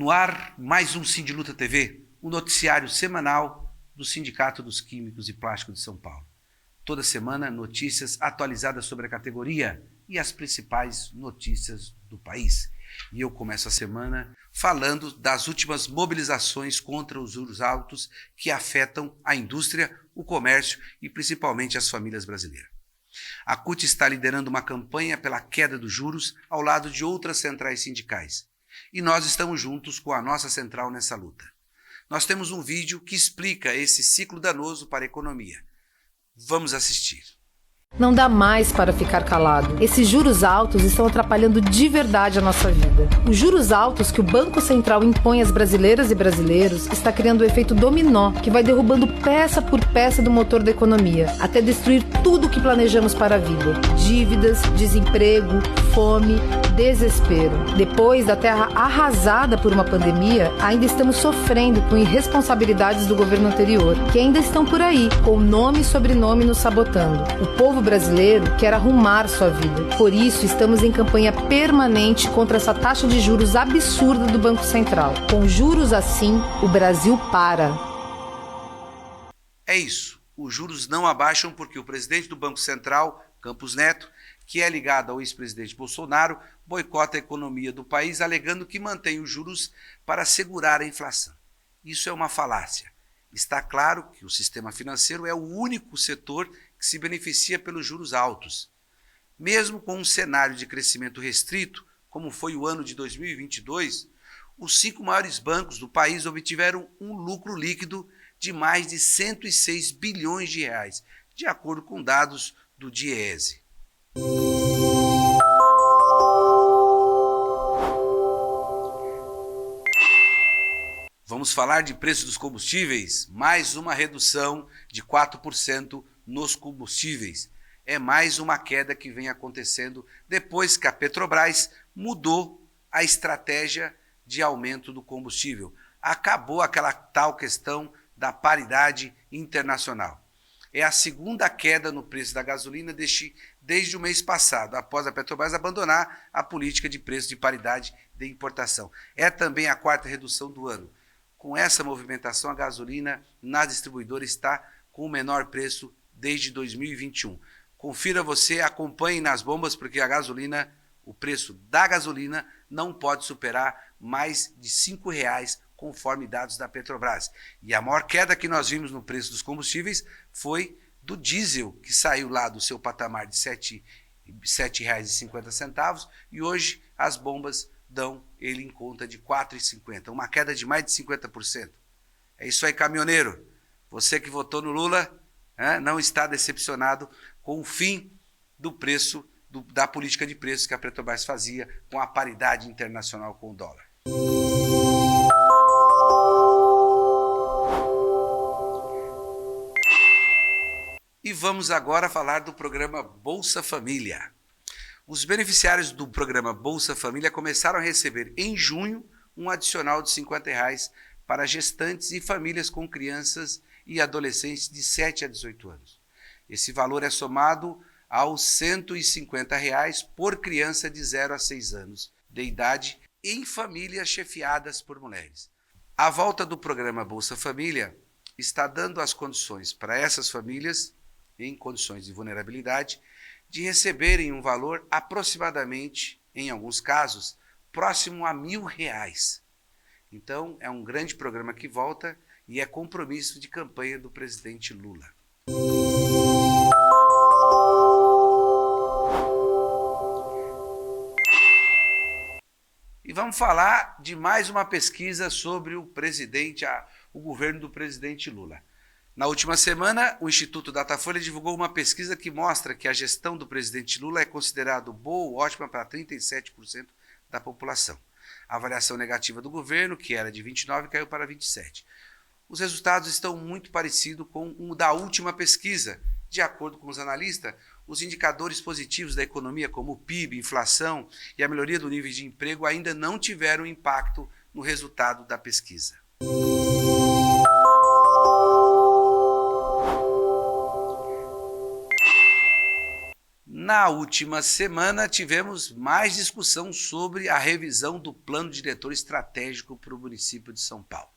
No ar, mais um Sim de Luta TV, o noticiário semanal do Sindicato dos Químicos e Plásticos de São Paulo. Toda semana, notícias atualizadas sobre a categoria e as principais notícias do país. E eu começo a semana falando das últimas mobilizações contra os juros altos que afetam a indústria, o comércio e principalmente as famílias brasileiras. A CUT está liderando uma campanha pela queda dos juros ao lado de outras centrais sindicais. E nós estamos juntos com a nossa central nessa luta. Nós temos um vídeo que explica esse ciclo danoso para a economia. Vamos assistir. Não dá mais para ficar calado. Esses juros altos estão atrapalhando de verdade a nossa vida. Os juros altos que o Banco Central impõe às brasileiras e brasileiros está criando um efeito dominó que vai derrubando peça por peça do motor da economia, até destruir tudo o que planejamos para a vida. Dívidas, desemprego, fome, desespero. Depois da terra arrasada por uma pandemia, ainda estamos sofrendo com irresponsabilidades do governo anterior, que ainda estão por aí, com nome e sobrenome nos sabotando. O povo brasileiro quer arrumar sua vida. Por isso, estamos em campanha permanente contra essa taxa de juros absurda do Banco Central. Com juros assim, o Brasil para. É isso. Os juros não abaixam porque o presidente do Banco Central, Campos Neto, que é ligado ao ex-presidente Bolsonaro, boicota a economia do país, alegando que mantém os juros para segurar a inflação. Isso é uma falácia. Está claro que o sistema financeiro é o único setor que se beneficia pelos juros altos. Mesmo com um cenário de crescimento restrito, como foi o ano de 2022, os 5 maiores bancos do país obtiveram um lucro líquido de mais de 106 bilhões de reais, de acordo com dados do Diese. Vamos falar de preço dos combustíveis? Mais uma redução de 4% nos combustíveis. É mais uma queda que vem acontecendo depois que a Petrobras mudou a estratégia de aumento do combustível. Acabou aquela tal questão da paridade internacional. É a segunda queda no preço da gasolina desde o mês passado, após a Petrobras abandonar a política de preço de paridade de importação. É também a quarta redução do ano. Com essa movimentação, a gasolina nas distribuidoras está com o menor preço desde 2021. Confira você, acompanhe nas bombas, porque a gasolina, o preço da gasolina não pode superar mais de R$ 5,00, conforme dados da Petrobras. E a maior queda que nós vimos no preço dos combustíveis foi do diesel, que saiu lá do seu patamar de R$ 7,50 e hoje as bombas dão ele em conta de R$ 4,50, uma queda de mais de 50%. É isso aí, caminhoneiro. Você que votou no Lula, não está decepcionado com o fim do preço, da política de preços que a Petrobras fazia com a paridade internacional com o dólar. E vamos agora falar do programa Bolsa Família. Os beneficiários do programa Bolsa Família começaram a receber em junho um adicional de R$ 50,00 para gestantes e famílias com crianças e adolescentes de 7 a 18 anos. Esse valor é somado aos R$ 150,00 por criança de 0 a 6 anos de idade em famílias chefiadas por mulheres. A volta do programa Bolsa Família está dando as condições para essas famílias, em condições de vulnerabilidade, de receberem um valor aproximadamente, em alguns casos, próximo a R$ 1.000. Então, é um grande programa que volta e é compromisso de campanha do presidente Lula. E vamos falar de mais uma pesquisa sobre o governo do presidente Lula. Na última semana, o Instituto Datafolha divulgou uma pesquisa que mostra que a gestão do presidente Lula é considerada boa ou ótima para 37% da população. A avaliação negativa do governo, que era de 29%, caiu para 27%. Os resultados estão muito parecidos com o da última pesquisa. De acordo com os analistas, os indicadores positivos da economia, como o PIB, inflação e a melhoria do nível de emprego, ainda não tiveram impacto no resultado da pesquisa. Na última semana, tivemos mais discussão sobre a revisão do Plano Diretor Estratégico para o município de São Paulo.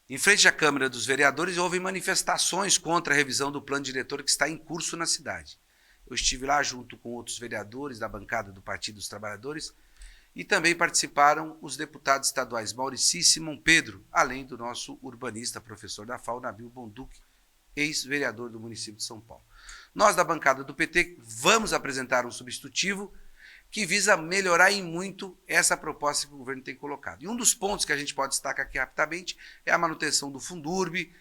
Em frente à Câmara dos Vereadores, houve manifestações contra a revisão do Plano Diretor que está em curso na cidade. Eu estive lá junto com outros vereadores da bancada do Partido dos Trabalhadores e também participaram os deputados estaduais Maurici e Simão Pedro, além do nosso urbanista, professor da FAU, Nabil Bonduque, ex-vereador do município de São Paulo. Nós, da bancada do PT, vamos apresentar um substitutivo que visa melhorar em muito essa proposta que o governo tem colocado. E um dos pontos que a gente pode destacar aqui rapidamente é a manutenção do Fundurb,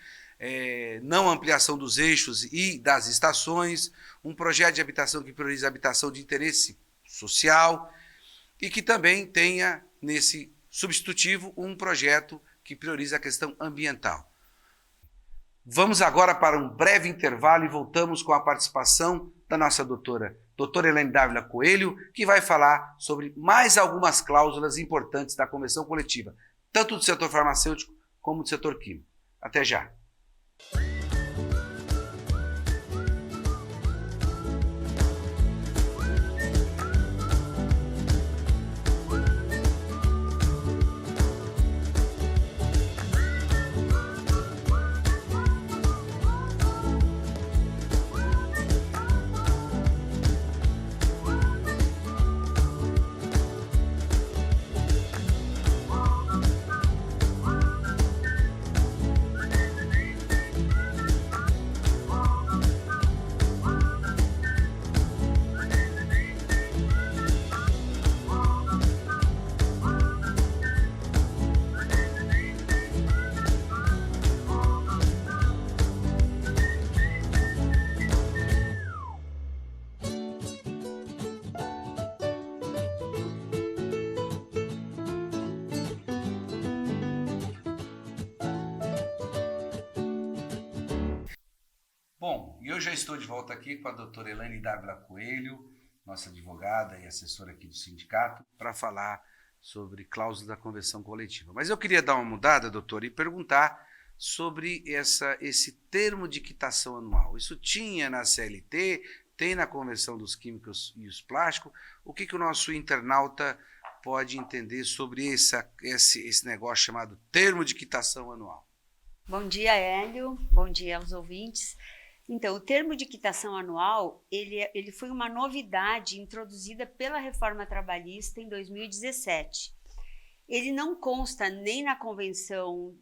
não ampliação dos eixos e das estações, um projeto de habitação que prioriza a habitação de interesse social e que também tenha, nesse substitutivo, um projeto que prioriza a questão ambiental. Vamos agora para um breve intervalo e voltamos com a participação da nossa doutora Elaine Dávila Coelho, que vai falar sobre mais algumas cláusulas importantes da convenção coletiva, tanto do setor farmacêutico como do setor químico. Até já. Bom, e eu já estou de volta aqui com a doutora Elaine Dávila Coelho, nossa advogada e assessora aqui do sindicato, para falar sobre cláusulas da convenção coletiva. Mas eu queria dar uma mudada, doutora, e perguntar sobre esse termo de quitação anual. Isso tinha na CLT, tem na Convenção dos Químicos e os Plásticos. O que o nosso internauta pode entender sobre esse negócio chamado termo de quitação anual? Bom dia, Hélio. Bom dia aos ouvintes. Então, o termo de quitação anual, ele foi uma novidade introduzida pela reforma trabalhista em 2017. Ele não consta nem na convenção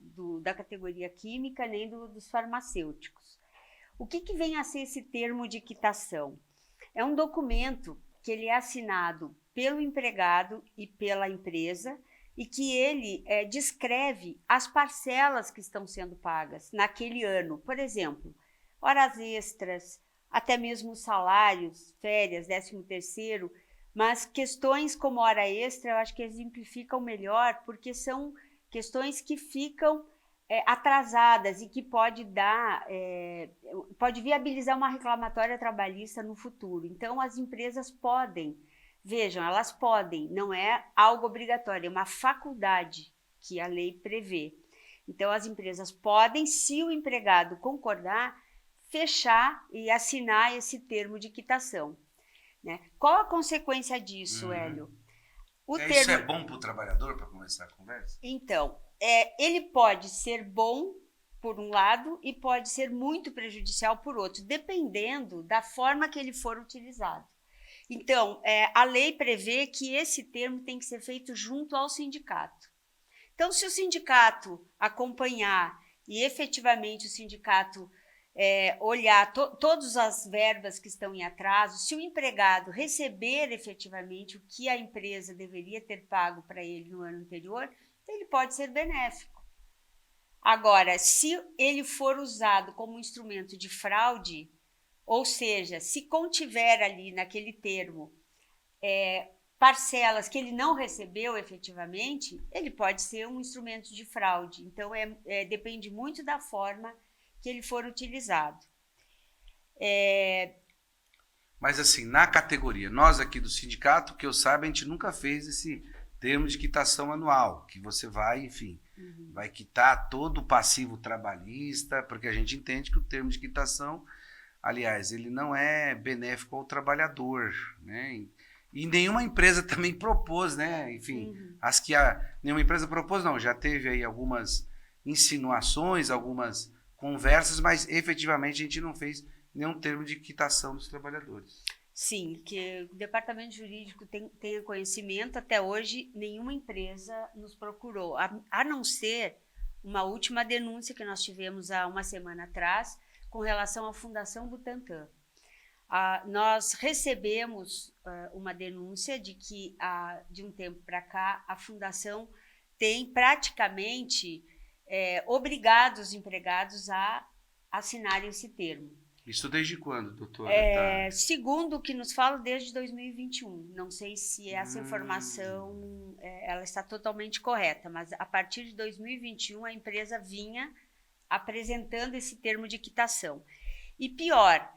da categoria química, nem dos farmacêuticos. O que vem a ser esse termo de quitação? É um documento que ele é assinado pelo empregado e pela empresa e que ele descreve as parcelas que estão sendo pagas naquele ano. Por exemplo, horas extras, até mesmo salários, férias, 13º, mas questões como hora extra eu acho que exemplificam melhor, porque são questões que ficam atrasadas e que pode viabilizar uma reclamatória trabalhista no futuro. Então, as empresas podem, vejam, elas podem, não é algo obrigatório, é uma faculdade que a lei prevê. Então, as empresas podem, se o empregado concordar, fechar e assinar esse termo de quitação. Né? Qual a consequência disso, Hélio? Isso é bom para o trabalhador, para começar a conversa? Então, ele pode ser bom por um lado e pode ser muito prejudicial por outro, dependendo da forma que ele for utilizado. Então, a lei prevê que esse termo tem que ser feito junto ao sindicato. Então, se o sindicato acompanhar e efetivamente o sindicato olhar todas as verbas que estão em atraso, se o empregado receber efetivamente o que a empresa deveria ter pago para ele no ano anterior, ele pode ser benéfico. Agora, se ele for usado como instrumento de fraude, ou seja, se contiver ali naquele termo parcelas que ele não recebeu efetivamente, ele pode ser um instrumento de fraude. Então, depende muito da forma que ele for utilizado. Mas assim, na categoria, nós aqui do sindicato, que eu saiba, a gente nunca fez esse termo de quitação anual, que você vai, enfim, vai quitar todo o passivo trabalhista, porque a gente entende que o termo de quitação, aliás, ele não é benéfico ao trabalhador, né? E nenhuma empresa também propôs, né? Enfim, nenhuma empresa propôs, não. Já teve aí algumas insinuações, algumas conversas, mas efetivamente a gente não fez nenhum termo de quitação dos trabalhadores. Sim, que o departamento jurídico tenha conhecimento, até hoje nenhuma empresa nos procurou, a não ser uma última denúncia que nós tivemos há uma semana atrás com relação à Fundação Butantan. Nós recebemos uma denúncia de que, de um tempo para cá, a Fundação tem praticamente obrigado os empregados a assinarem esse termo. Isso desde quando, doutora? Segundo o que nos falam, desde 2021. Não sei se essa informação ela está totalmente correta, mas a partir de 2021 a empresa vinha apresentando esse termo de quitação. E pior,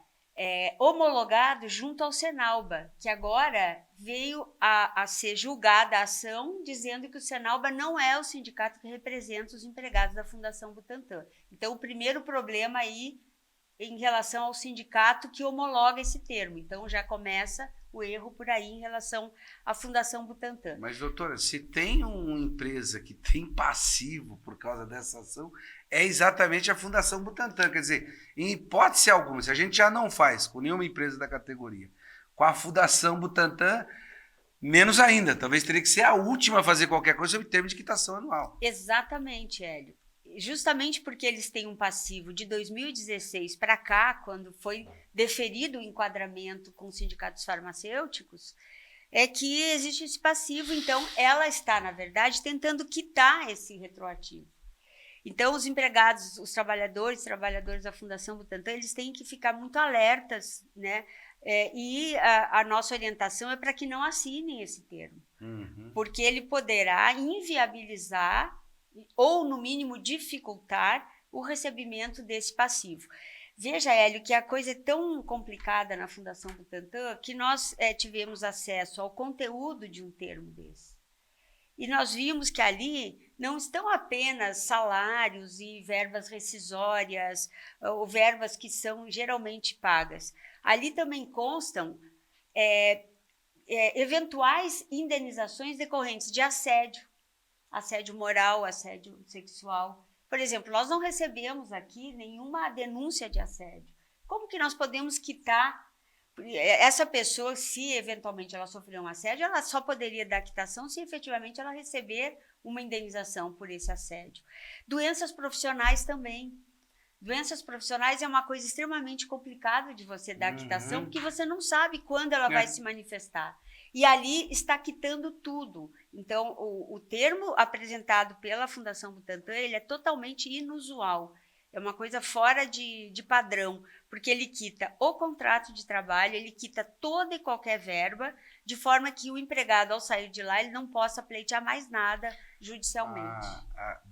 homologado junto ao Senalba, que agora veio a ser julgada a ação, dizendo que o Senalba não é o sindicato que representa os empregados da Fundação Butantan. Então, o primeiro problema aí em relação ao sindicato que homologa esse termo. Então, já começa o erro por aí em relação à Fundação Butantan. Mas, doutora, se tem uma empresa que tem passivo por causa dessa ação, é exatamente a Fundação Butantan. Quer dizer, em hipótese alguma, se a gente já não faz com nenhuma empresa da categoria, com a Fundação Butantan, menos ainda. Talvez teria que ser a última a fazer qualquer coisa sobre termo de quitação anual. Exatamente, Hélio. Justamente porque eles têm um passivo de 2016 para cá, quando foi deferido o enquadramento com os sindicatos farmacêuticos, é que existe esse passivo. Então, ela está, na verdade, tentando quitar esse retroativo. Então, os empregados, os trabalhadores da Fundação Butantan, eles têm que ficar muito alertas, né? E a nossa orientação é para que não assinem esse termo, porque ele poderá inviabilizar ou, no mínimo, dificultar o recebimento desse passivo. Veja, Hélio, que a coisa é tão complicada na Fundação Butantan que nós tivemos acesso ao conteúdo de um termo desse. E nós vimos que ali não estão apenas salários e verbas rescisórias, ou verbas que são geralmente pagas. Ali também constam eventuais indenizações decorrentes de assédio moral, assédio sexual. Por exemplo, nós não recebemos aqui nenhuma denúncia de assédio. Como que nós podemos quitar essa pessoa, se eventualmente ela sofreu um assédio? Ela só poderia dar quitação se efetivamente ela receber uma indenização por esse assédio. Doenças profissionais também. Doenças profissionais é uma coisa extremamente complicada de você dar quitação, porque você não sabe quando ela vai se manifestar. E ali está quitando tudo. Então, o termo apresentado pela Fundação Butantan, ele é totalmente inusual. É uma coisa fora de padrão, porque ele quita o contrato de trabalho, ele quita toda e qualquer verba, de forma que o empregado, ao sair de lá, ele não possa pleitear mais nada judicialmente.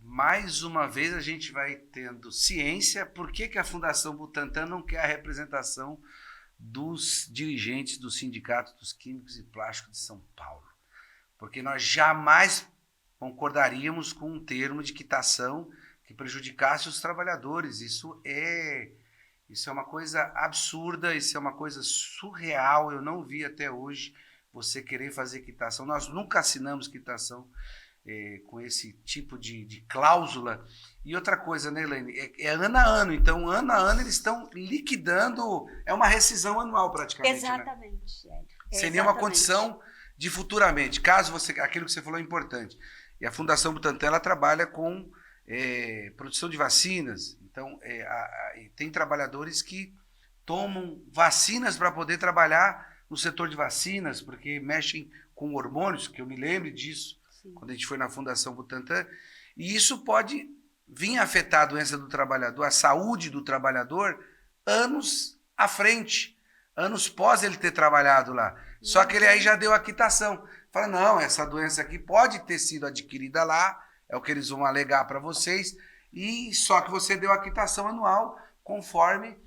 Mais uma vez a gente vai tendo ciência por que a Fundação Butantan não quer a representação dos dirigentes do Sindicato dos Químicos e Plásticos de São Paulo. Porque nós jamais concordaríamos com um termo de quitação que prejudicasse os trabalhadores. Isso é uma coisa absurda, isso é uma coisa surreal. Eu não vi até hoje você querer fazer quitação. Nós nunca assinamos quitação com esse tipo de cláusula. E outra coisa, né, Elaine? É ano a ano. Então, ano a ano, eles estão liquidando. É uma rescisão anual, praticamente. Exatamente, né? Sem nenhuma condição de futuramente. Caso aquilo que você falou é importante. E a Fundação Butantan, ela trabalha com produção de vacinas. Então, tem trabalhadores que tomam vacinas para poder trabalhar no setor de vacinas, porque mexem com hormônios, que eu me lembro disso, sim, quando a gente foi na Fundação Butantan. E isso pode vir a afetar a doença do trabalhador, a saúde do trabalhador, anos à frente, anos pós ele ter trabalhado lá. Só que ele aí já deu a quitação. Fala, não, essa doença aqui pode ter sido adquirida lá, é o que eles vão alegar para vocês, e só que você deu a quitação anual conforme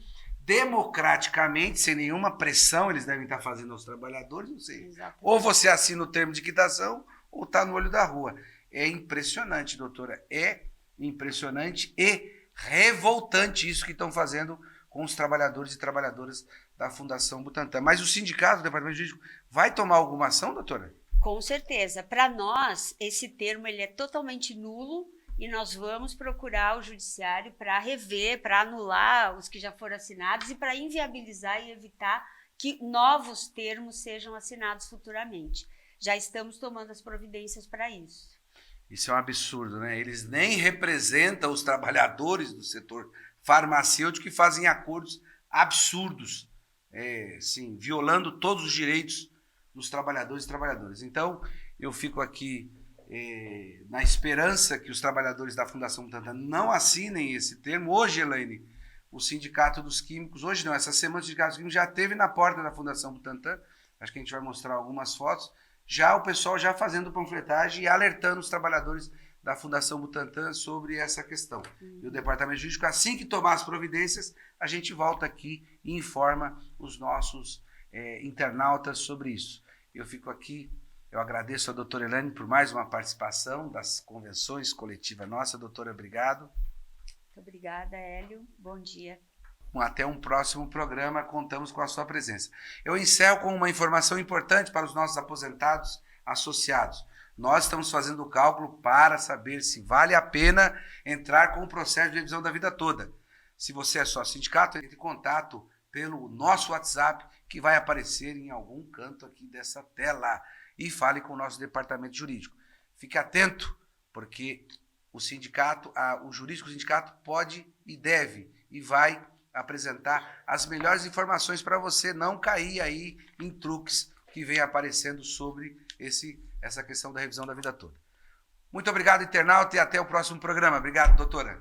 democraticamente, sem nenhuma pressão, eles devem estar fazendo aos trabalhadores, não sei. Exatamente. Ou você assina o termo de quitação, ou está no olho da rua. É impressionante, doutora, é impressionante e revoltante isso que estão fazendo com os trabalhadores e trabalhadoras da Fundação Butantan. Mas o sindicato, o Departamento Jurídico, vai tomar alguma ação, doutora? Com certeza. Para nós, esse termo ele é totalmente nulo e nós vamos procurar o judiciário para rever, para anular os que já foram assinados e para inviabilizar e evitar que novos termos sejam assinados futuramente. Já estamos tomando as providências para isso. Isso é um absurdo, né? Eles nem representam os trabalhadores do setor farmacêutico que fazem acordos absurdos, sim, violando todos os direitos dos trabalhadores e trabalhadoras. Então, eu fico aqui na esperança que os trabalhadores da Fundação Butantan não assinem esse termo. Hoje, Elaine, o Sindicato dos Químicos, hoje não, essa semana o Sindicato dos Químicos já esteve na porta da Fundação Butantan, acho que a gente vai mostrar algumas fotos, já o pessoal já fazendo panfletagem e alertando os trabalhadores da Fundação Butantan sobre essa questão. E o Departamento Jurídico, assim que tomar as providências, a gente volta aqui e informa os nossos internautas sobre isso. Eu fico aqui, eu agradeço a doutora Elaine por mais uma participação das convenções coletivas nossa. Doutora, obrigado. Muito obrigada, Hélio. Bom dia. Até um próximo programa, contamos com a sua presença. Eu encerro com uma informação importante para os nossos aposentados associados. Nós estamos fazendo o cálculo para saber se vale a pena entrar com o processo de revisão da vida toda. Se você é sócio sindicato, entre em contato pelo nosso WhatsApp, que vai aparecer em algum canto aqui dessa tela, e fale com o nosso departamento jurídico. Fique atento, porque o sindicato, o jurídico sindicato pode e deve e vai apresentar as melhores informações para você não cair aí em truques que vem aparecendo sobre essa questão da revisão da vida toda. Muito obrigado, internauta, e até o próximo programa. Obrigado, doutora.